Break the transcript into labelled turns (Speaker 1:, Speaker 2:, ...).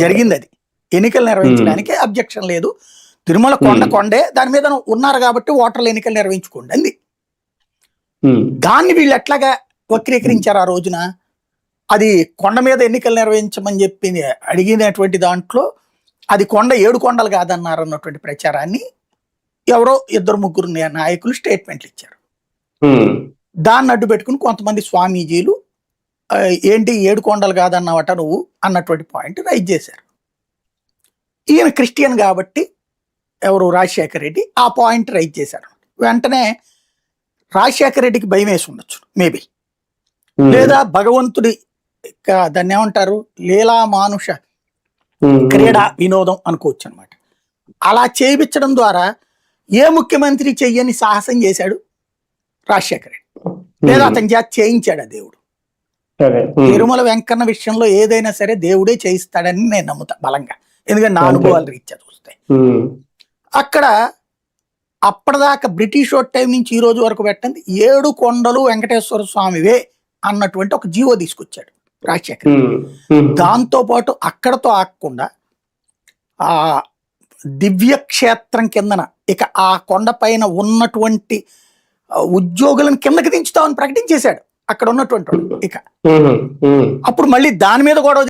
Speaker 1: జరిగింది అది. ఎన్నికలు నిర్వహించడానికి అబ్జెక్షన్ లేదు, తిరుమల కొండే, దాని మీద ఉన్నారు కాబట్టి ఓటర్లు ఎన్నికలు నిర్వహించుకోండి అంది. దాన్ని వీళ్ళు ఎట్లాగా వక్రీకరించారు ఆ రోజున? అది కొండ మీద ఎన్నికలు నిర్వహించమని చెప్పి అడిగినటువంటి దాంట్లో అది 7 కొండలు కాదన్నారు అన్నటువంటి ప్రచారాన్ని ఎవరో 2-3 నాయకులు స్టేట్మెంట్లు ఇచ్చారు. దాన్ని అడ్డు పెట్టుకుని కొంతమంది స్వామీజీలు ఏంటి 7 కొండలు కాదన్నావట నువ్వు అన్నటువంటి పాయింట్ రైజ్ చేశారు. ఈయన క్రిస్టియన్ కాబట్టి ఎవరు రాజశేఖర రెడ్డి ఆ పాయింట్ రైజ్ చేశారు. వెంటనే రాజశేఖర రెడ్డికి భయం వేసి ఉండొచ్చు మేబీ, లేదా భగవంతుడి దాన్ని ఏమంటారు లీలా మానుష క్రీడా వినోదం అనుకోవచ్చు అనమాట. అలా చేయించడం ద్వారా ఏ ముఖ్యమంత్రి చెయ్యని సాహసం చేశాడు రాజశేఖర రెడ్డి, లేదా అతని చేత చేయించాడు ఆ దేవుడు. తిరుమల వెంకన్న విషయంలో ఏదైనా సరే దేవుడే చేయిస్తాడని నేను నమ్ముతా బలంగా, ఎందుకంటే నా అనుభవాలు రీత్యా చూస్తాయి. అక్కడ అప్పటిదాకా బ్రిటిష్ టైం నుంచి ఈ రోజు వరకు పెట్టండి 7 కొండలు వెంకటేశ్వర స్వామివే అన్నటువంటి ఒక జీవో తీసుకొచ్చాడు రాజశేఖర్. దాంతో పాటు అక్కడతో ఆగకుండా ఆ దివ్యక్షేత్రం కిందన ఇక ఆ కొండ పైన ఉన్నటువంటి ఉద్యోగులను కిందకి దించుతామని ప్రకటించేశాడు అక్కడ ఉన్నటువంటి ఇక. అప్పుడు మళ్ళీ దాని మీద గొడవ